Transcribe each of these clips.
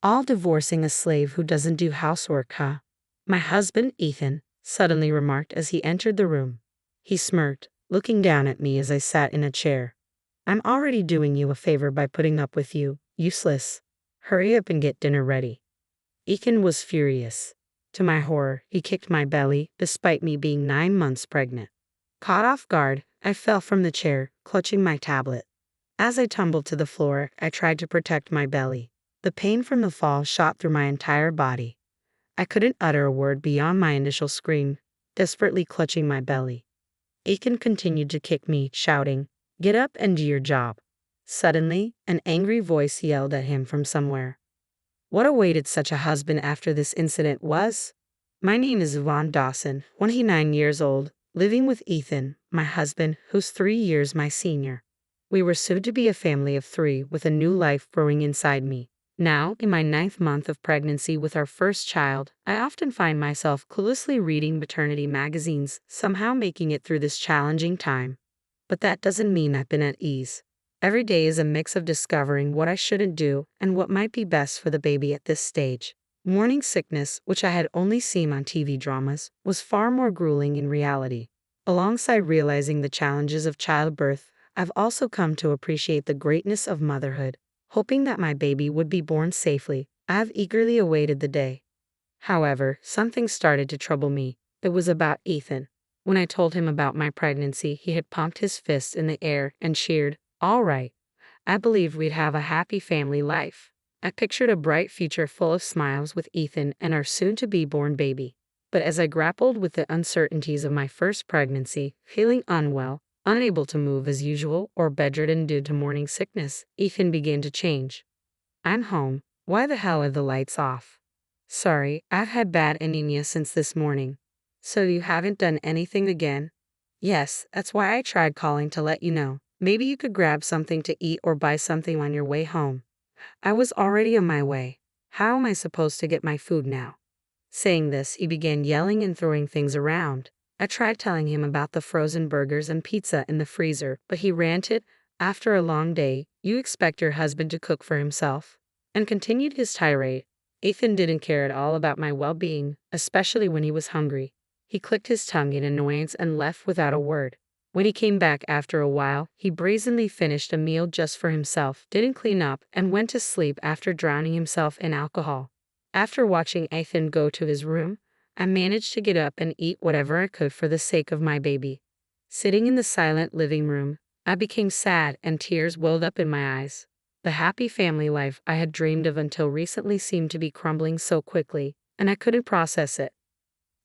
All divorcing a slave who doesn't do housework, huh? My husband, Ethan, suddenly remarked as he entered the room. He smirked, looking down at me as I sat in a chair. I'm already doing you a favor by putting up with you, useless. Hurry up and get dinner ready. Ethan was furious. To my horror, he kicked my belly, despite me being 9 months pregnant. Caught off guard, I fell from the chair, clutching my tablet. As I tumbled to the floor, I tried to protect my belly. The pain from the fall shot through my entire body. I couldn't utter a word beyond my initial scream, desperately clutching my belly. Aiken continued to kick me, shouting, "Get up and do your job." Suddenly, an angry voice yelled at him from somewhere. What awaited such a husband after this incident was? My name is Yvonne Dawson, 29 years old, living with Ethan, my husband, who's 3 years my senior. We were soon to be a family of 3 with a new life growing inside me. Now, in my 9th month of pregnancy with our first child, I often find myself cluelessly reading maternity magazines, somehow making it through this challenging time. But that doesn't mean I've been at ease. Every day is a mix of discovering what I shouldn't do and what might be best for the baby at this stage. Morning sickness, which I had only seen on TV dramas, was far more grueling in reality. Alongside realizing the challenges of childbirth, I've also come to appreciate the greatness of motherhood. Hoping that my baby would be born safely, I have eagerly awaited the day. However, something started to trouble me. It was about Ethan. When I told him about my pregnancy, he had pumped his fists in the air and cheered, "All right. I believed we'd have a happy family life." I pictured a bright future full of smiles with Ethan and our soon-to-be-born baby. But as I grappled with the uncertainties of my first pregnancy, feeling unwell, unable to move as usual, or bedridden due to morning sickness, Ethan began to change. "I'm home. Why the hell are the lights off?" "Sorry, I've had bad anemia since this morning." "So you haven't done anything again?" "Yes, that's why I tried calling to let you know. Maybe you could grab something to eat or buy something on your way home." I was already on my way. How am I supposed to get my food now? Saying this, he began yelling and throwing things around. I tried telling him about the frozen burgers and pizza in the freezer, but he ranted, "After a long day, you expect your husband to cook for himself," and continued his tirade. Ethan didn't care at all about my well-being, especially when he was hungry. He clicked his tongue in annoyance and left without a word. When he came back after a while, he brazenly finished a meal just for himself, didn't clean up, and went to sleep after drowning himself in alcohol. After watching Ethan go to his room, I managed to get up and eat whatever I could for the sake of my baby. Sitting in the silent living room, I became sad and tears welled up in my eyes. The happy family life I had dreamed of until recently seemed to be crumbling so quickly, and I couldn't process it.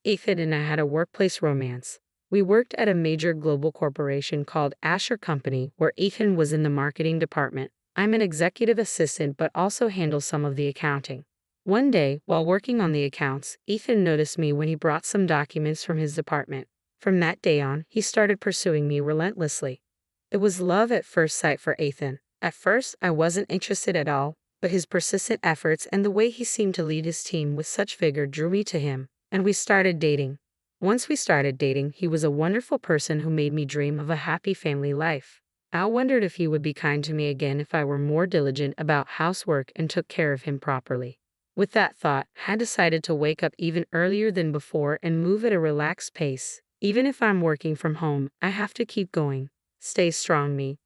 Ethan and I had a workplace romance. We worked at a major global corporation called Asher Company, where Ethan was in the marketing department. I'm an executive assistant but also handle some of the accounting. One day, while working on the accounts, Ethan noticed me when he brought some documents from his department. From that day on, he started pursuing me relentlessly. It was love at first sight for Ethan. At first, I wasn't interested at all, but his persistent efforts and the way he seemed to lead his team with such vigor drew me to him, and we started dating. Once we started dating, he was a wonderful person who made me dream of a happy family life. I wondered if he would be kind to me again if I were more diligent about housework and took care of him properly. With that thought, I decided to wake up even earlier than before and move at a relaxed pace. Even if I'm working from home, I have to keep going. Stay strong, me.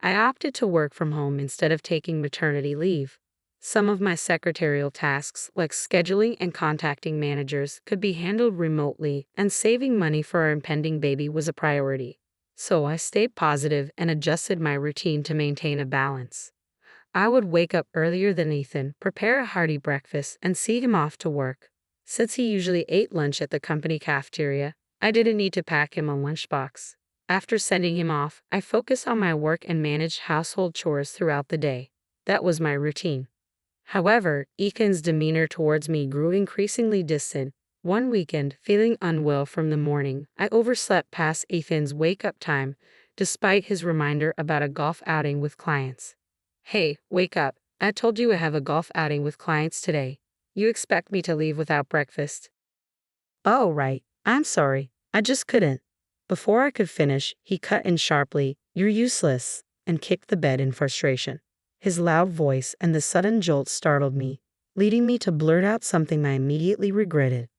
I opted to work from home instead of taking maternity leave. Some of my secretarial tasks, like scheduling and contacting managers, could be handled remotely, and saving money for our impending baby was a priority. So I stayed positive and adjusted my routine to maintain a balance. I would wake up earlier than Ethan, prepare a hearty breakfast, and see him off to work. Since he usually ate lunch at the company cafeteria, I didn't need to pack him a lunchbox. After sending him off, I focused on my work and managed household chores throughout the day. That was my routine. However, Ethan's demeanor towards me grew increasingly distant. One weekend, feeling unwell from the morning, I overslept past Ethan's wake-up time, despite his reminder about a golf outing with clients. "Hey, wake up. I told you I have a golf outing with clients today. You expect me to leave without breakfast?" "Oh, right. I'm sorry. I just couldn't." Before I could finish, he cut in sharply, "You're useless," and kicked the bed in frustration. His loud voice and the sudden jolt startled me. leading me to blurt out something I immediately regretted.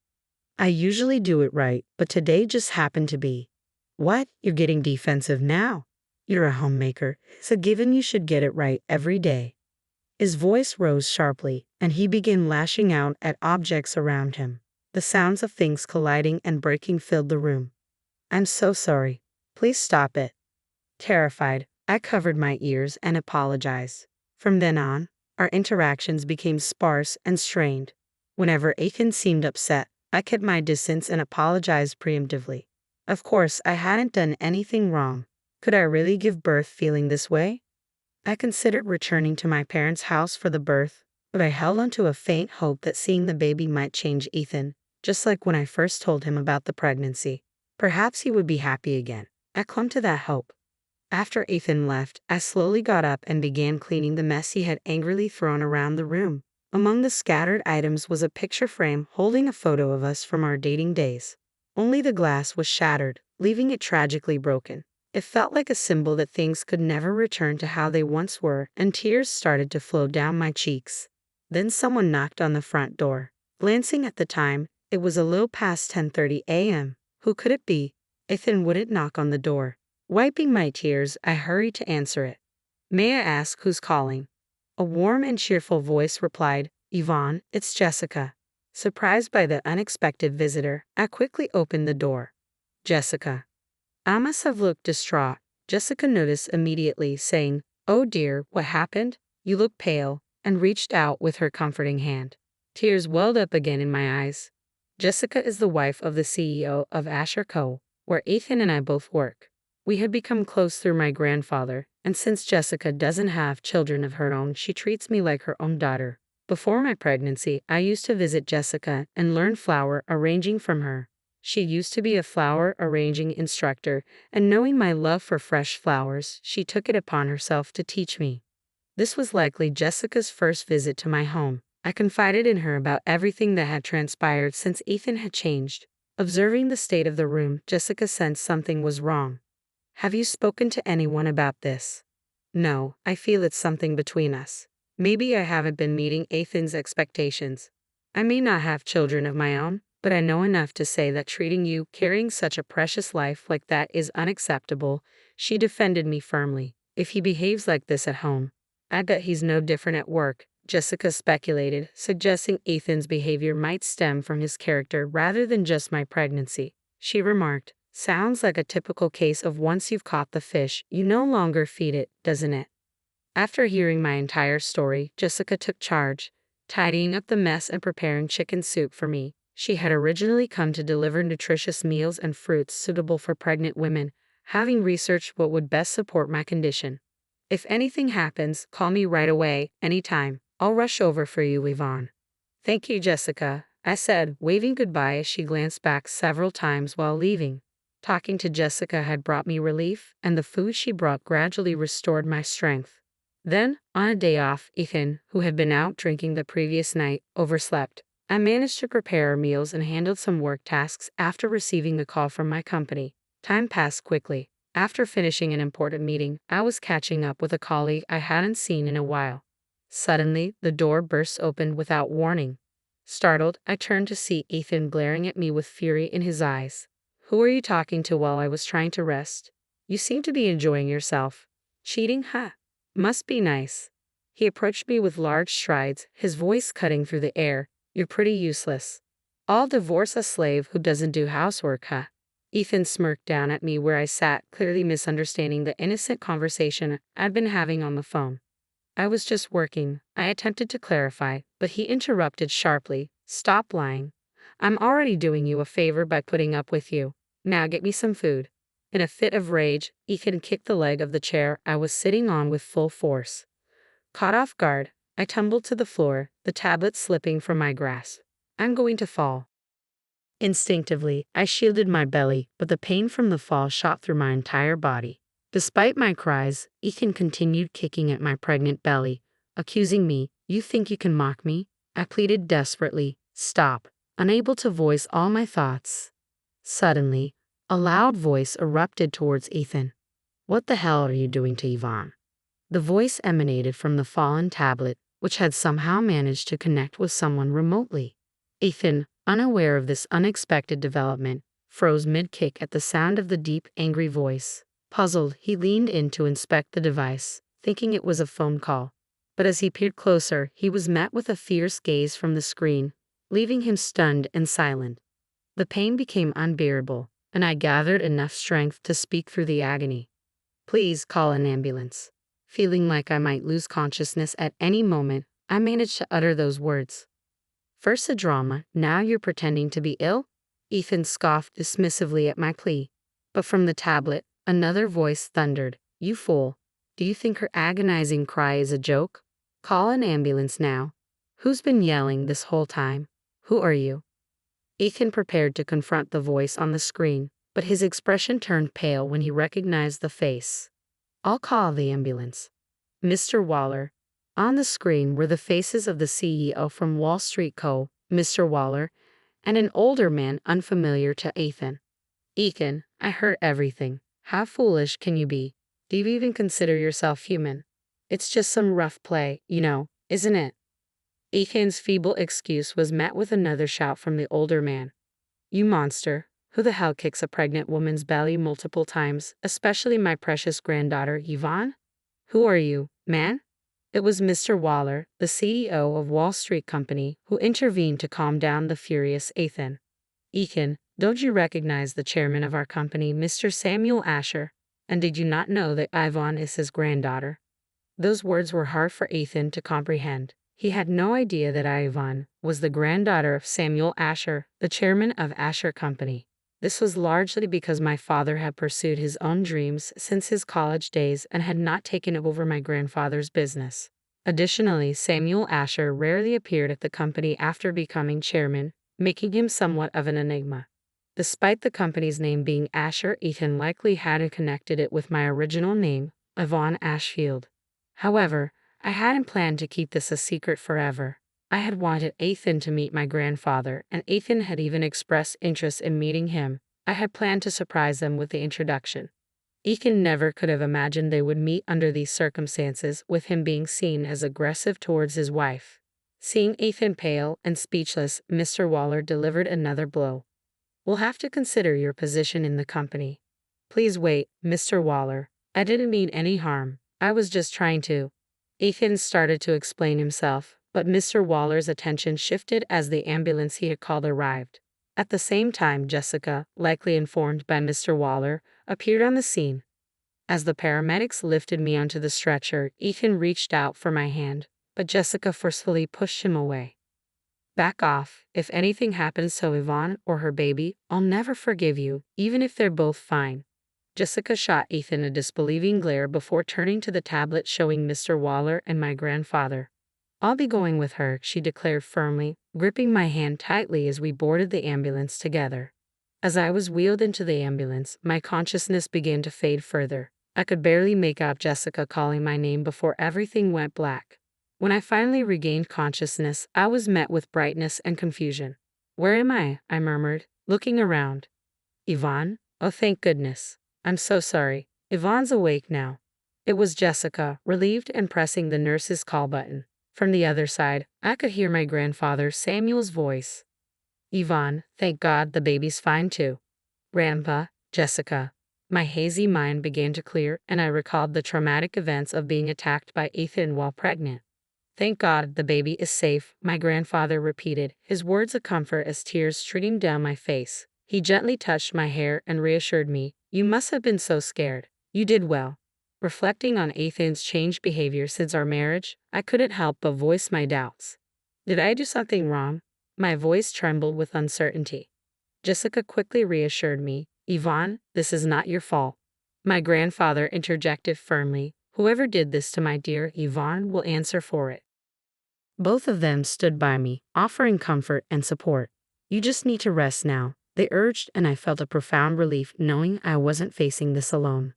I usually do it right, but today just happened to be. What? You're getting defensive now? You're a homemaker, so given you should get it right every day. His voice rose sharply, and he began lashing out at objects around him. The sounds of things colliding and breaking filled the room. I'm so sorry. Please stop it. Terrified, I covered my ears and apologized. From then on, our interactions became sparse and strained. Whenever Ethan seemed upset, I kept my distance and apologized preemptively. Of course, I hadn't done anything wrong. Could I really give birth feeling this way? I considered returning to my parents' house for the birth, but I held on to a faint hope that seeing the baby might change Ethan, just like when I first told him about the pregnancy. Perhaps he would be happy again. I clung to that hope. After Ethan left, I slowly got up and began cleaning the mess he had angrily thrown around the room. Among the scattered items was a picture frame holding a photo of us from our dating days. Only the glass was shattered, leaving it tragically broken. It felt like a symbol that things could never return to how they once were, and tears started to flow down my cheeks. Then someone knocked on the front door. Glancing at the time, it was a little past 10:30 a.m. Who could it be? Ethan wouldn't knock on the door. Wiping my tears, I hurried to answer it. May I ask who's calling? A warm and cheerful voice replied, Yvonne, it's Jessica. Surprised by the unexpected visitor, I quickly opened the door. Jessica. I must have looked distraught. Jessica noticed immediately, saying, Oh dear, what happened? You look pale, and reached out with her comforting hand. Tears welled up again in my eyes. Jessica is the wife of the CEO of Asher Co., where Ethan and I both work. We had become close through my grandfather, and since Jessica doesn't have children of her own, she treats me like her own daughter. Before my pregnancy, I used to visit Jessica and learn flower arranging from her. She used to be a flower arranging instructor, and knowing my love for fresh flowers, she took it upon herself to teach me. This was likely Jessica's first visit to my home. I confided in her about everything that had transpired since Ethan had changed. Observing the state of the room, Jessica sensed something was wrong. Have you spoken to anyone about this? No, I feel it's something between us. Maybe I haven't been meeting Ethan's expectations. I may not have children of my own, but I know enough to say that treating you, carrying such a precious life like that is unacceptable. She defended me firmly. If he behaves like this at home, I bet he's no different at work, Jessica speculated, suggesting Ethan's behavior might stem from his character rather than just my pregnancy. She remarked, Sounds like a typical case of once you've caught the fish, you no longer feed it, doesn't it? After hearing my entire story, Jessica took charge, tidying up the mess and preparing chicken soup for me. She had originally come to deliver nutritious meals and fruits suitable for pregnant women, having researched what would best support my condition. If anything happens, call me right away, anytime. I'll rush over for you, Yvonne. Thank you, Jessica, I said, waving goodbye as she glanced back several times while leaving. Talking to Jessica had brought me relief, and the food she brought gradually restored my strength. Then, on a day off, Ethan, who had been out drinking the previous night, overslept. I managed to prepare our meals and handled some work tasks after receiving a call from my company. Time passed quickly. After finishing an important meeting, I was catching up with a colleague I hadn't seen in a while. Suddenly, the door burst open without warning. Startled, I turned to see Ethan glaring at me with fury in his eyes. Who were you talking to while I was trying to rest? You seem to be enjoying yourself. Cheating, huh? Must be nice. He approached me with large strides, his voice cutting through the air. You're pretty useless. I'll divorce a slave who doesn't do housework, huh? Ethan smirked down at me where I sat, clearly misunderstanding the innocent conversation I'd been having on the phone. I was just working, I attempted to clarify, but he interrupted sharply. Stop lying. I'm already doing you a favor by putting up with you. Now get me some food. In a fit of rage, Ethan kicked the leg of the chair I was sitting on with full force. Caught off guard, I tumbled to the floor, the tablet slipping from my grasp. I'm going to fall. Instinctively, I shielded my belly, but the pain from the fall shot through my entire body. Despite my cries, Ethan continued kicking at my pregnant belly, accusing me, You think you can mock me? I pleaded desperately, Stop, unable to voice all my thoughts. Suddenly, a loud voice erupted towards Ethan. What the hell are you doing to Yvonne? The voice emanated from the fallen tablet, which had somehow managed to connect with someone remotely. Ethan, unaware of this unexpected development, froze mid-kick at the sound of the deep, angry voice. Puzzled, he leaned in to inspect the device, thinking it was a phone call. But as he peered closer, he was met with a fierce gaze from the screen, leaving him stunned and silent. The pain became unbearable, and I gathered enough strength to speak through the agony. "Please call an ambulance." Feeling like I might lose consciousness at any moment, I managed to utter those words. "First a drama, now you're pretending to be ill?" Ethan scoffed dismissively at my plea. But from the tablet, another voice thundered, "You fool. Do you think her agonizing cry is a joke? Call an ambulance now. Who's been yelling this whole time? Who are you?" Ethan prepared to confront the voice on the screen, but his expression turned pale when he recognized the face. "I'll call the ambulance." Mr. Waller. On the screen were the faces of the CEO from Wall Street Co., Mr. Waller, and an older man unfamiliar to Ethan. "Ethan, I heard everything. How foolish can you be? Do you even consider yourself human? It's just some rough play, isn't it?" Ethan's feeble excuse was met with another shout from the older man. "You monster. Who the hell kicks a pregnant woman's belly multiple times, especially my precious granddaughter, Yvonne? Who are you, man?" It was Mr. Waller, the CEO of Wall Street Company, who intervened to calm down the furious Ethan. "Ethan, don't you recognize the chairman of our company, Mr. Samuel Asher? And did you not know that Yvonne is his granddaughter?" Those words were hard for Ethan to comprehend. He had no idea that Yvonne was the granddaughter of Samuel Asher, the chairman of Asher Company. This was largely because my father had pursued his own dreams since his college days and had not taken over my grandfather's business. Additionally, Samuel Asher rarely appeared at the company after becoming chairman, making him somewhat of an enigma. Despite the company's name being Asher, Ethan likely hadn't connected it with my original name, Yvonne Ashfield. However, I hadn't planned to keep this a secret forever. I had wanted Ethan to meet my grandfather, and Ethan had even expressed interest in meeting him. I had planned to surprise them with the introduction. Ethan never could have imagined they would meet under these circumstances, with him being seen as aggressive towards his wife. Seeing Ethan pale and speechless, Mr. Waller delivered another blow. "We'll have to consider your position in the company." "Please wait, Mr. Waller. I didn't mean any harm. I was just trying to." Ethan started to explain himself, but Mr. Waller's attention shifted as the ambulance he had called arrived. At the same time, Jessica, likely informed by Mr. Waller, appeared on the scene. As the paramedics lifted me onto the stretcher, Ethan reached out for my hand, but Jessica forcefully pushed him away. "Back off. If anything happens to Yvonne or her baby, I'll never forgive you, even if they're both fine." Jessica shot Ethan a disbelieving glare before turning to the tablet showing Mr. Waller and my grandfather. "I'll be going with her," she declared firmly, gripping my hand tightly as we boarded the ambulance together. As I was wheeled into the ambulance, my consciousness began to fade further. I could barely make out Jessica calling my name before everything went black. When I finally regained consciousness, I was met with brightness and confusion. "Where am I?" I murmured, looking around. "Yvonne? Oh, thank goodness. I'm so sorry. Yvonne's awake now." It was Jessica, relieved and pressing the nurse's call button. From the other side, I could hear my grandfather Samuel's voice. "Yvonne, thank God the baby's fine too." "Grandpa, Jessica." My hazy mind began to clear, and I recalled the traumatic events of being attacked by Ethan while pregnant. "Thank God the baby is safe," my grandfather repeated, his words a comfort as tears streamed down my face. He gently touched my hair and reassured me, "You must have been so scared. You did well." Reflecting on Ethan's changed behavior since our marriage, I couldn't help but voice my doubts. Did I do something wrong? My voice trembled with uncertainty. Jessica quickly reassured me, "Yvonne, this is not your fault." My grandfather interjected firmly, "Whoever did this to my dear Yvonne will answer for it." Both of them stood by me, offering comfort and support. "You just need to rest now," they urged, and I felt a profound relief knowing I wasn't facing this alone.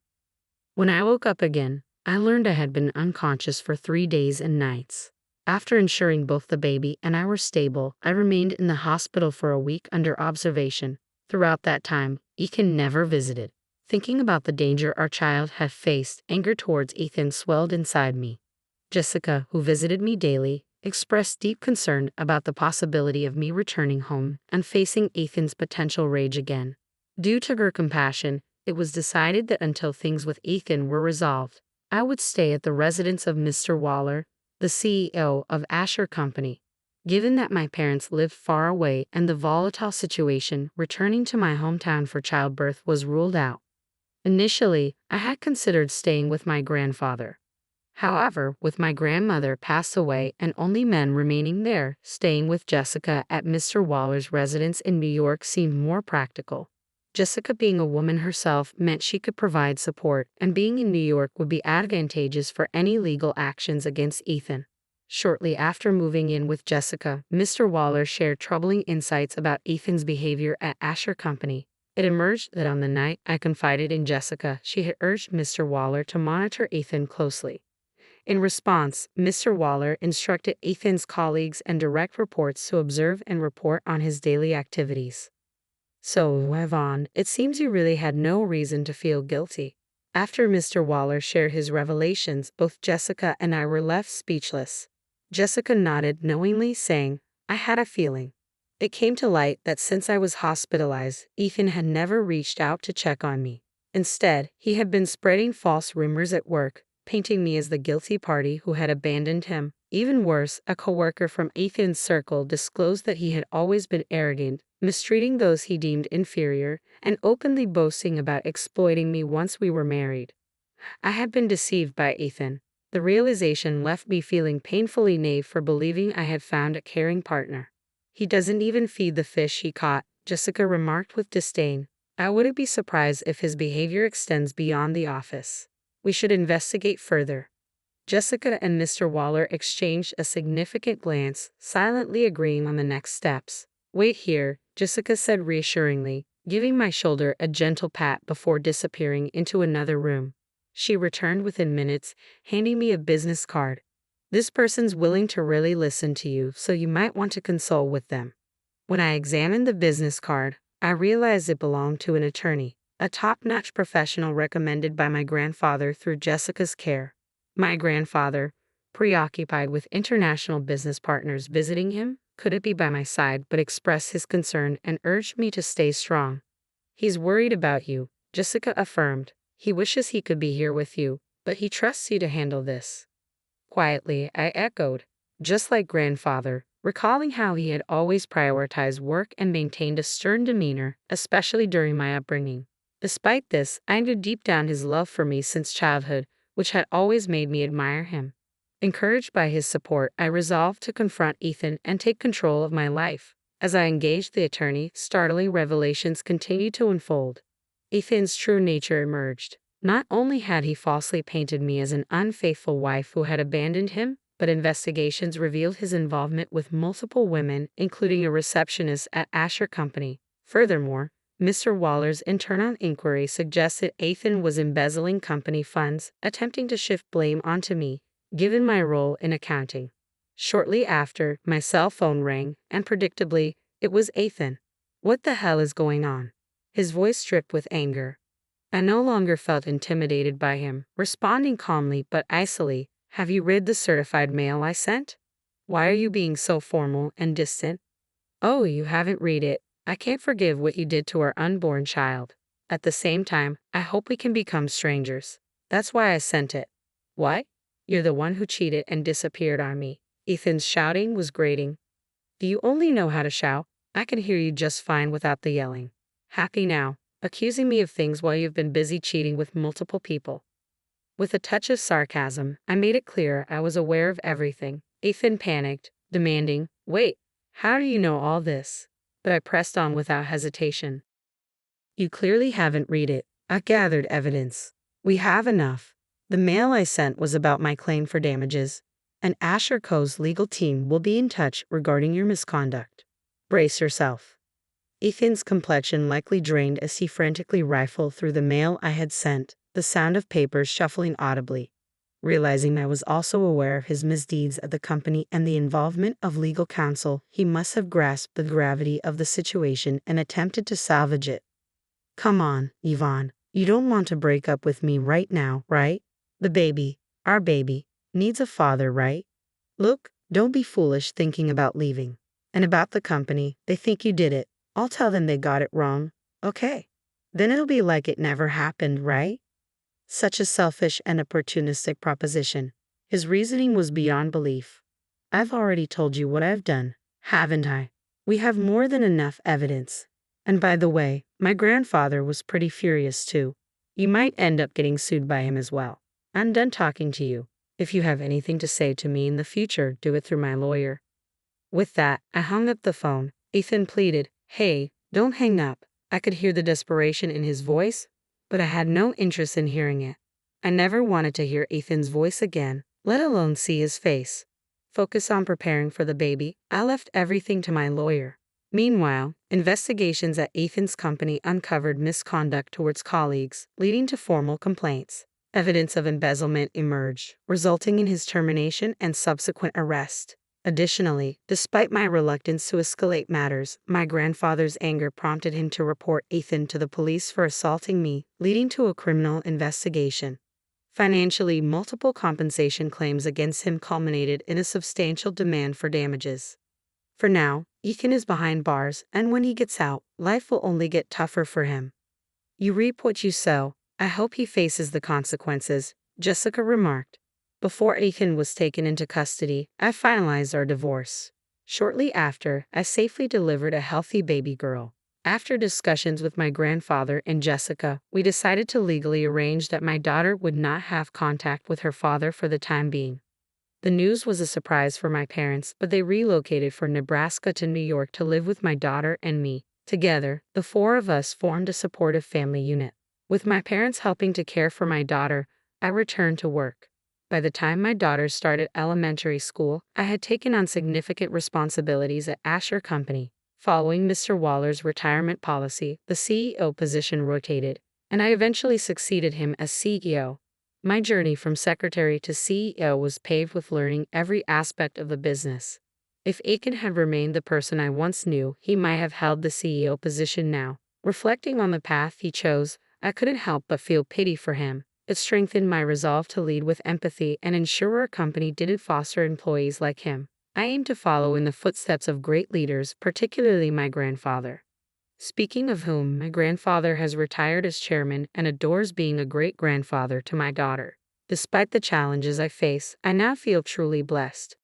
When I woke up again, I learned I had been unconscious for 3 days and nights. After ensuring both the baby and I were stable, I remained in the hospital for a week under observation. Throughout that time, Ethan never visited. Thinking about the danger our child had faced, anger towards Ethan swelled inside me. Jessica, who visited me daily, expressed deep concern about the possibility of me returning home and facing Ethan's potential rage again. Due to her compassion, it was decided that until things with Ethan were resolved, I would stay at the residence of Mr. Waller, the CEO of Asher Company. Given that my parents lived far away and the volatile situation, returning to my hometown for childbirth was ruled out. Initially, I had considered staying with my grandfather. However, with my grandmother passed away and only men remaining there, staying with Jessica at Mr. Waller's residence in New York seemed more practical. Jessica, being a woman herself, meant she could provide support, and being in New York would be advantageous for any legal actions against Ethan. Shortly after moving in with Jessica, Mr. Waller shared troubling insights about Ethan's behavior at Asher Company. It emerged that on the night I confided in Jessica, she had urged Mr. Waller to monitor Ethan closely. In response, Mr. Waller instructed Ethan's colleagues and direct reports to observe and report on his daily activities. So, Yvonne, it seems you really had no reason to feel guilty. After Mr. Waller shared his revelations, both Jessica and I were left speechless. Jessica nodded knowingly, saying, "I had a feeling." It came to light that since I was hospitalized, Ethan had never reached out to check on me. Instead, he had been spreading false rumors at work, painting me as the guilty party who had abandoned him. Even worse, a coworker from Ethan's circle disclosed that he had always been arrogant, mistreating those he deemed inferior, and openly boasting about exploiting me once we were married. I had been deceived by Ethan. The realization left me feeling painfully naive for believing I had found a caring partner. "He doesn't even feed the fish he caught," Jessica remarked with disdain. "I wouldn't be surprised if his behavior extends beyond the office. We should investigate further." Jessica and Mr. Waller exchanged a significant glance, silently agreeing on the next steps. "Wait here," Jessica said reassuringly, giving my shoulder a gentle pat before disappearing into another room. She returned within minutes, handing me a business card. "This person's willing to really listen to you, so you might want to consult with them." When I examined the business card, I realized it belonged to an attorney, a top-notch professional recommended by my grandfather through Jessica's care. My grandfather, preoccupied with international business partners visiting him, couldn't be by my side but expressed his concern and urged me to stay strong. "He's worried about you," Jessica affirmed. "He wishes he could be here with you, but he trusts you to handle this." Quietly, I echoed, "Just like grandfather," recalling how he had always prioritized work and maintained a stern demeanor, especially during my upbringing. Despite this, I knew deep down his love for me since childhood, which had always made me admire him. Encouraged by his support, I resolved to confront Ethan and take control of my life. As I engaged the attorney, startling revelations continued to unfold. Ethan's true nature emerged. Not only had he falsely painted me as an unfaithful wife who had abandoned him, but investigations revealed his involvement with multiple women, including a receptionist at Asher Company. Furthermore, Mr. Waller's internal inquiry suggested Ethan was embezzling company funds, attempting to shift blame onto me, given my role in accounting. Shortly after, my cell phone rang, and predictably, it was Ethan. "What the hell is going on?" His voice dripped with anger. I no longer felt intimidated by him, responding calmly but icily, "Have you read the certified mail I sent? Why are you being so formal and distant?" "Oh, you haven't read it. I can't forgive what you did to our unborn child. At the same time, I hope we can become strangers. That's why I sent it." "What? You're the one who cheated and disappeared on me." Ethan's shouting was grating. "Do you only know how to shout? I can hear you just fine without the yelling. Happy now, accusing me of things while you've been busy cheating with multiple people." With a touch of sarcasm, I made it clear I was aware of everything. Ethan panicked, demanding, "Wait, how do you know all this?" But I pressed on without hesitation. "You clearly haven't read it. I gathered evidence. We have enough. The mail I sent was about my claim for damages, and Asher Co.'s legal team will be in touch regarding your misconduct. Brace yourself." Ethan's complexion likely drained as he frantically rifled through the mail I had sent, the sound of papers shuffling audibly. Realizing I was also aware of his misdeeds at the company and the involvement of legal counsel, he must have grasped the gravity of the situation and attempted to salvage it. "Come on, Yvonne. You don't want to break up with me right now, right? The baby, our baby, Needs a father, right? Look, don't be foolish thinking about leaving. And about the company, they think you did it. I'll tell them they got it wrong. Okay. Then it'll be like it never happened, right? Such a selfish and opportunistic proposition. His reasoning was beyond belief. I've already told you what I've done, haven't I? We have more than enough evidence. And by the way, my grandfather was pretty furious too. You might end up getting sued by him as well. I'm done talking to you. If you have anything to say to me in the future, do it through my lawyer. With that, I hung up the phone. Ethan pleaded, "Hey, don't hang up." I could hear the desperation in his voice, but I had no interest in hearing it. I never wanted to hear Ethan's voice again, let alone see his face. Focus on preparing for the baby, I left everything to my lawyer. Meanwhile, investigations at Ethan's company uncovered misconduct towards colleagues, leading to formal complaints. Evidence of embezzlement emerged, resulting in his termination and subsequent arrest. Additionally, despite my reluctance to escalate matters, my grandfather's anger prompted him to report Ethan to the police for assaulting me, leading to a criminal investigation. Financially, multiple compensation claims against him culminated in a substantial demand for damages. For now, Ethan is behind bars, and when he gets out, life will only get tougher for him. You reap what you sow. I hope he faces the consequences, Jessica remarked. Before Ethan was taken into custody, I finalized our divorce. Shortly after, I safely delivered a healthy baby girl. After discussions with my grandfather and Jessica, we decided to legally arrange that my daughter would not have contact with her father for the time being. The news was a surprise for my parents, but they relocated from Nebraska to New York to live with my daughter and me. Together, the four of us formed a supportive family unit. With my parents helping to care for my daughter, I returned to work. By the time my daughter started elementary school, I had taken on significant responsibilities at Asher Company. Following Mr. Waller's retirement policy, the CEO position rotated, and I eventually succeeded him as CEO. My journey from secretary to CEO was paved with learning every aspect of the business. If Aiken had remained the person I once knew, he might have held the CEO position now. Reflecting on the path he chose, I couldn't help but feel pity for him. It strengthened my resolve to lead with empathy and ensure our company didn't foster employees like him. I aim to follow in the footsteps of great leaders, particularly my grandfather. Speaking of whom, my grandfather has retired as chairman and adores being a great-grandfather to my daughter. Despite the challenges I face, I now feel truly blessed.